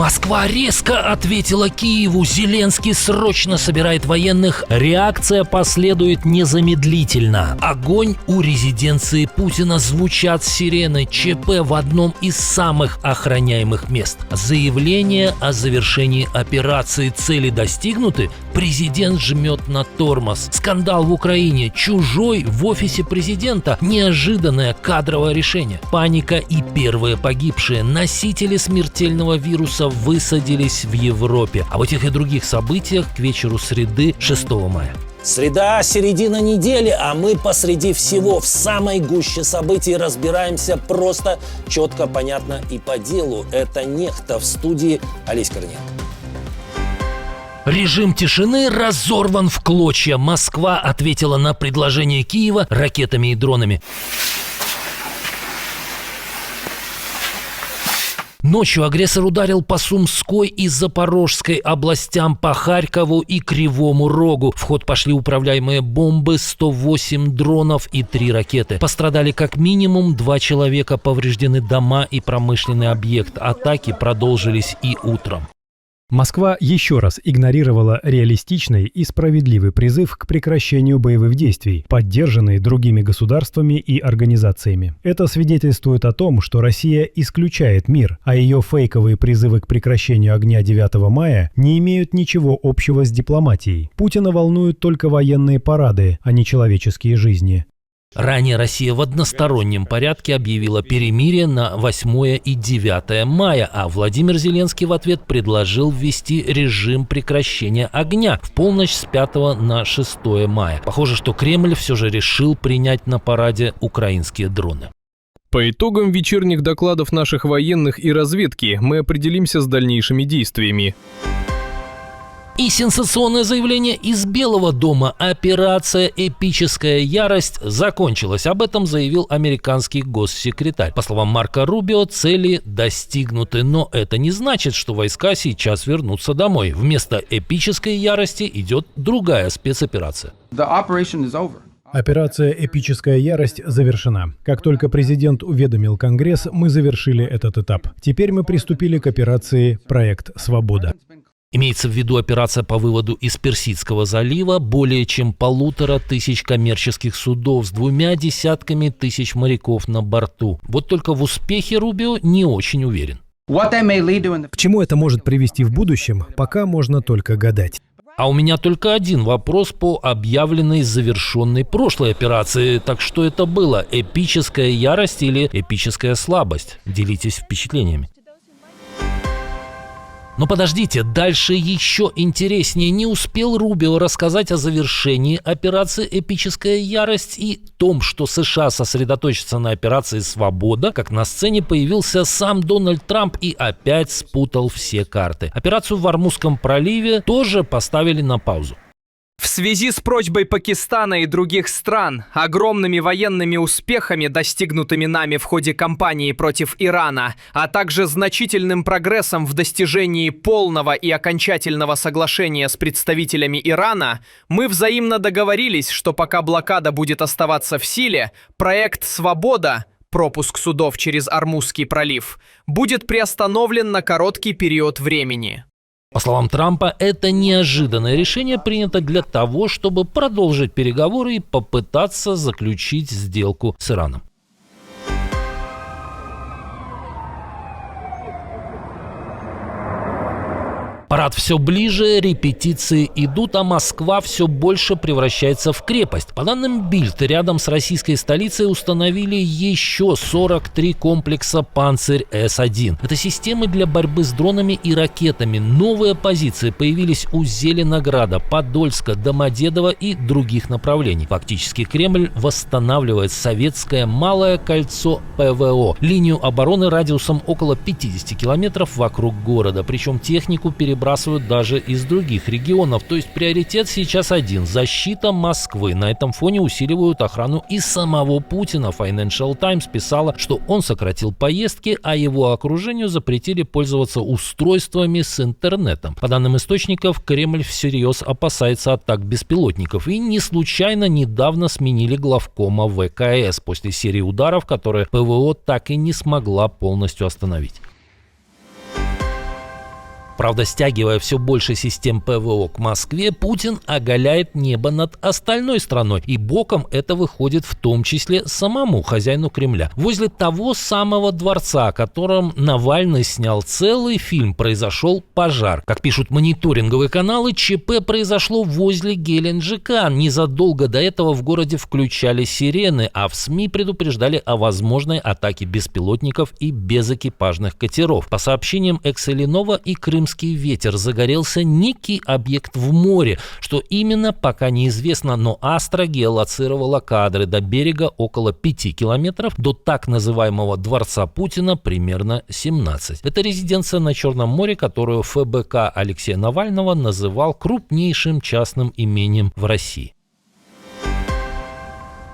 Москва резко ответила Киеву. Зеленский срочно собирает военных. Реакция последует незамедлительно. Огонь у резиденции Путина. Звучат сирены. ЧП в одном из самых охраняемых мест. Заявление о завершении операции. Цели достигнуты. Президент жмет на тормоз. Скандал в Украине. Чужой в офисе президента. Неожиданное кадровое решение. Паника и первые погибшие. Носители смертельного вируса высадились в Европе. Об этих и других событиях к вечеру среды 6 мая. Среда, середина недели, а мы посреди всего, в самой гуще событий разбираемся просто, четко, понятно и по делу. Это «Нехта», в студии Олесь Корниенко. Режим тишины разорван в клочья. Москва ответила на предложение Киева ракетами и дронами. Ночью агрессор ударил по Сумской и Запорожской областям, по Харькову и Кривому Рогу. В ход пошли управляемые бомбы, 108 дронов и 3 ракеты. Пострадали как минимум 2 человека, повреждены дома и промышленный объект. Атаки продолжились и утром. Москва еще раз игнорировала реалистичный и справедливый призыв к прекращению боевых действий, поддержанный другими государствами и организациями. Это свидетельствует о том, что Россия исключает мир, а ее фейковые призывы к прекращению огня 9 мая не имеют ничего общего с дипломатией. Путина волнуют только военные парады, а не человеческие жизни. Ранее Россия в одностороннем порядке объявила перемирие на 8 и 9 мая, а Владимир Зеленский в ответ предложил ввести режим прекращения огня в полночь с 5 на 6 мая. Похоже, что Кремль все же решил принять на параде украинские дроны. По итогам вечерних докладов наших военных и разведки мы определимся с дальнейшими действиями. И сенсационное заявление из Белого дома. Операция «Эпическая ярость» закончилась. Об этом заявил американский госсекретарь. По словам Марко Рубио, цели достигнуты. Но это не значит, что войска сейчас вернутся домой. Вместо «Эпической ярости» идет другая спецоперация. Операция «Эпическая ярость» завершена. Как только президент уведомил Конгресс, мы завершили этот этап. Теперь мы приступили к операции «Проект Свобода». Имеется в виду операция по выводу из Персидского залива более чем 1500 коммерческих судов с 200 тысяч моряков на борту. Вот только в успехе Рубио не очень уверен. К чему это может привести в будущем, пока можно только гадать. А у меня только один вопрос по объявленной завершенной прошлой операции. Так что это было? Эпическая ярость или эпическая слабость? Делитесь впечатлениями. Но подождите, дальше еще интереснее. Не успел Рубио рассказать о завершении операции «Эпическая ярость» и том, что США сосредоточатся на операции «Свобода», как на сцене появился сам Дональд Трамп и опять спутал все карты. Операцию в Ормузском проливе тоже поставили на паузу. В связи с просьбой Пакистана и других стран, огромными военными успехами, достигнутыми нами в ходе кампании против Ирана, а также значительным прогрессом в достижении полного и окончательного соглашения с представителями Ирана, мы взаимно договорились, что пока блокада будет оставаться в силе, проект «Свобода», пропуск судов через Ормузский пролив, будет приостановлен на короткий период времени. По словам Трампа, это неожиданное решение принято для того, чтобы продолжить переговоры и попытаться заключить сделку с Ираном. Парад все ближе, репетиции идут, а Москва все больше превращается в крепость. По данным Бильд, рядом с российской столицей установили еще 43 комплекса «Панцирь-С-1». Это системы для борьбы с дронами и ракетами. Новые позиции появились у Зеленограда, Подольска, Домодедово и других направлений. Фактически Кремль восстанавливает советское малое кольцо ПВО, линию обороны радиусом около 50 километров вокруг города. Причем технику перебрасывают даже из других регионов. То есть приоритет сейчас один – защита Москвы. На этом фоне усиливают охрану и самого Путина. Financial Times писала, что он сократил поездки, а его окружению запретили пользоваться устройствами с интернетом. По данным источников, Кремль всерьез опасается атак беспилотников. И не случайно недавно сменили главкома ВКС после серии ударов, которые ПВО так и не смогла полностью остановить. Правда, стягивая все больше систем ПВО к Москве, Путин оголяет небо над остальной страной, и боком это выходит в том числе самому хозяину Кремля. Возле того самого дворца, о котором Навальный снял целый фильм, произошел пожар. Как пишут мониторинговые каналы, ЧП произошло возле Геленджика. Незадолго до этого в городе включали сирены, а в СМИ предупреждали о возможной атаке беспилотников и безэкипажных катеров. По сообщениям Экселинова и Крымский ветер, загорелся некий объект в море. Что именно, пока неизвестно, но Астра геолоцировала кадры до берега около 5 километров, до так называемого дворца Путина примерно 17. Это резиденция на Черном море, которую ФБК Алексея Навального называл крупнейшим частным имением в России.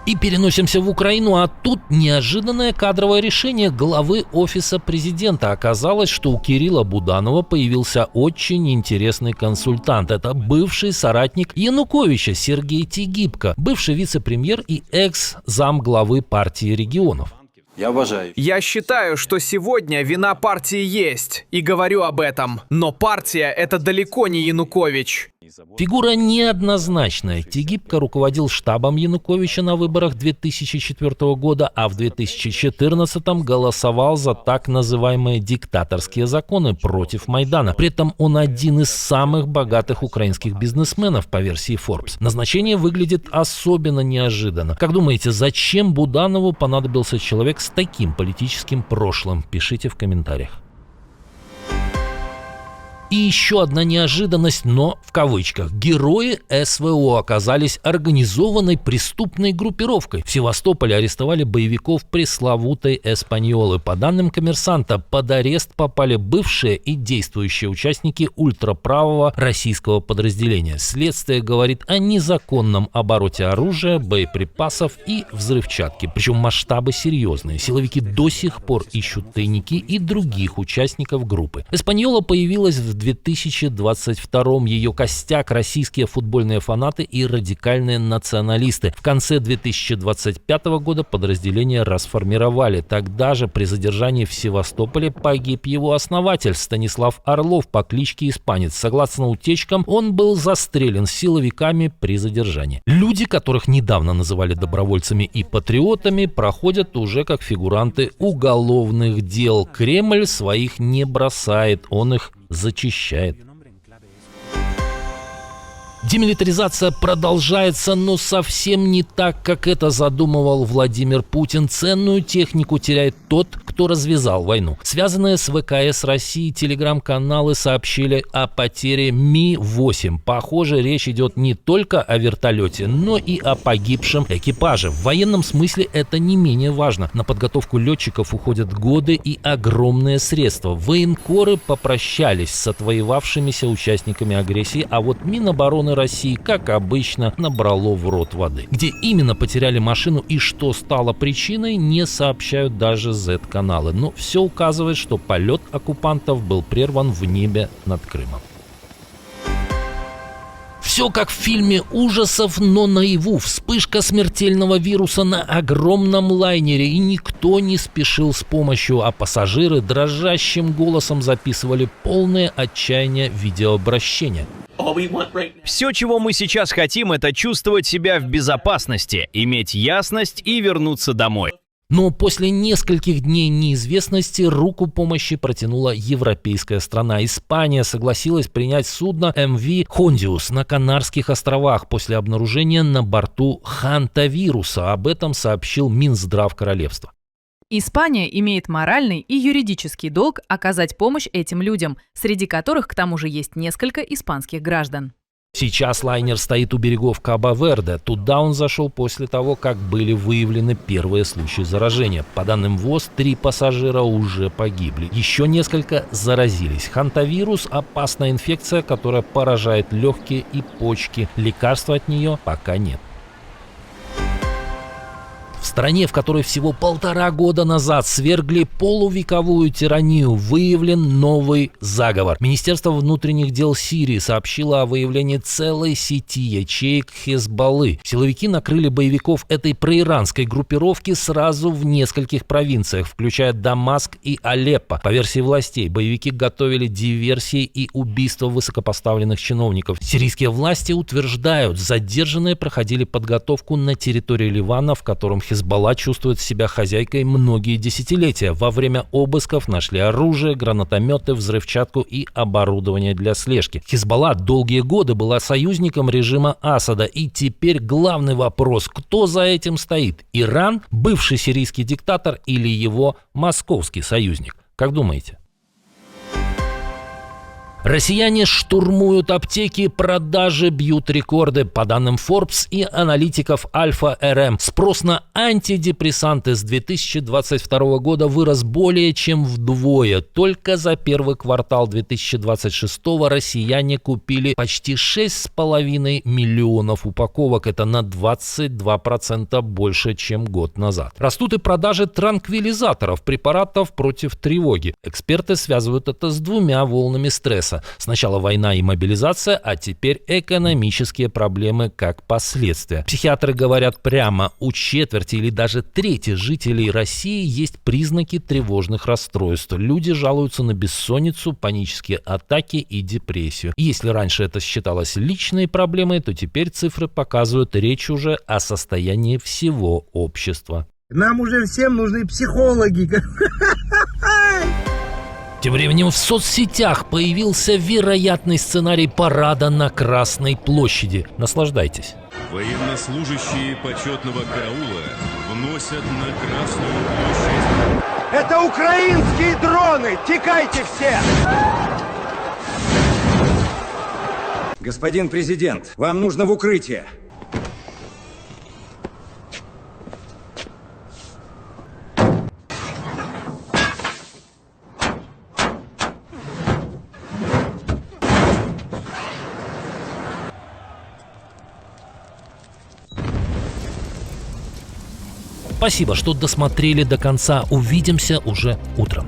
И переносимся в Украину, а тут неожиданное кадровое решение главы Офиса президента. Оказалось, что у Кирилла Буданова появился очень интересный консультант. Это бывший соратник Януковича Сергей Тигибко, бывший вице-премьер и экс-замглавы партии регионов. Я считаю, что сегодня вина партии есть, и говорю об этом. Но партия — это далеко не Янукович. Фигура неоднозначная. Тигибко руководил штабом Януковича на выборах 2004 года, а в 2014 голосовал за так называемые диктаторские законы против Майдана. При этом он один из самых богатых украинских бизнесменов по версии Forbes. Назначение выглядит особенно неожиданно. Как думаете, зачем Буданову понадобился человек с таким политическим прошлым? Пишите в комментариях. И еще одна неожиданность, но в кавычках. Герои СВО оказались организованной преступной группировкой. В Севастополе арестовали боевиков пресловутой Эспаньолы. По данным «Коммерсанта», под арест попали бывшие и действующие участники ультраправого российского подразделения. Следствие говорит о незаконном обороте оружия, боеприпасов и взрывчатки. Причем масштабы серьезные. Силовики до сих пор ищут тайники и других участников группы. Эспаньола появилась в 2022-м. Ее костяк — российские футбольные фанаты и радикальные националисты. В конце 2025 года подразделение расформировали. Тогда же при задержании в Севастополе погиб его основатель Станислав Орлов по кличке Испанец. Согласно утечкам, он был застрелен силовиками при задержании. Люди, которых недавно называли добровольцами и патриотами, проходят уже как фигуранты уголовных дел. Кремль своих не бросает, он их зачищает. Демилитаризация продолжается, но совсем не так, как это задумывал Владимир Путин. Ценную технику теряет тот, кто развязал войну. Связанные с ВКС России телеграм-каналы сообщили о потере Ми-8. Похоже, речь идет не только о вертолете, но и о погибшем экипаже. В военном смысле это не менее важно. На подготовку летчиков уходят годы и огромные средства. Военкоры попрощались с отвоевавшимися участниками агрессии, а вот Минобороны России, как обычно, набрало в рот воды. Где именно потеряли машину и что стало причиной, не сообщают даже Z-каналы. Но все указывает, что полет оккупантов был прерван в небе над Крымом. Все как в фильме ужасов, но наяву. Вспышка смертельного вируса на огромном лайнере, и никто не спешил с помощью, а пассажиры дрожащим голосом записывали полное отчаяние видеообращения. Все, чего мы сейчас хотим, это чувствовать себя в безопасности, иметь ясность и вернуться домой. Но после нескольких дней неизвестности руку помощи протянула европейская страна. Испания согласилась принять судно МВ «Хондиус» на Канарских островах после обнаружения на борту хантавируса. Об этом сообщил Минздрав королевства. Испания имеет моральный и юридический долг оказать помощь этим людям, среди которых, к тому же, есть несколько испанских граждан. Сейчас лайнер стоит у берегов Кабо-Верде. Туда он зашел после того, как были выявлены первые случаи заражения. По данным ВОЗ, 3 пассажира уже погибли. Еще несколько заразились. Хантавирус – опасная инфекция, которая поражает легкие и почки. Лекарства от нее пока нет. В стране, в которой всего 1,5 года назад свергли полувековую тиранию, выявлен новый заговор. Министерство внутренних дел Сирии сообщило о выявлении целой сети ячеек Хезболлы. Силовики накрыли боевиков этой проиранской группировки сразу в нескольких провинциях, включая Дамаск и Алеппо. По версии властей, боевики готовили диверсии и убийства высокопоставленных чиновников. Сирийские власти утверждают, задержанные проходили подготовку на территории Ливана, в котором Хезболла чувствует себя хозяйкой многие десятилетия. Во время обысков нашли оружие, гранатометы, взрывчатку и оборудование для слежки. Хезболла долгие годы была союзником режима Асада, и теперь главный вопрос: кто за этим стоит? Иран, бывший сирийский диктатор или его московский союзник? Как думаете? Россияне штурмуют аптеки, продажи бьют рекорды. По данным Forbes и аналитиков Альфа РМ, спрос на антидепрессанты с 2022 года вырос более чем вдвое. Только за первый квартал 2026 россияне купили почти 6,5 миллионов упаковок. Это на 22% больше, чем год назад. Растут и продажи транквилизаторов, препаратов против тревоги. Эксперты связывают это с двумя волнами стресса. Сначала война и мобилизация, а теперь экономические проблемы как последствия. Психиатры говорят прямо: у четверти или даже трети жителей России есть признаки тревожных расстройств. Люди жалуются на бессонницу, панические атаки и депрессию. И если раньше это считалось личной проблемой, то теперь цифры показывают, речь уже о состоянии всего общества. Нам уже всем нужны психологи. Тем временем в соцсетях появился вероятный сценарий парада на Красной площади. Наслаждайтесь. Военнослужащие почетного караула вносят на Красную площадь. Это украинские дроны! Текайте все! Господин президент, вам нужно в укрытие. Спасибо, что досмотрели до конца. Увидимся уже утром.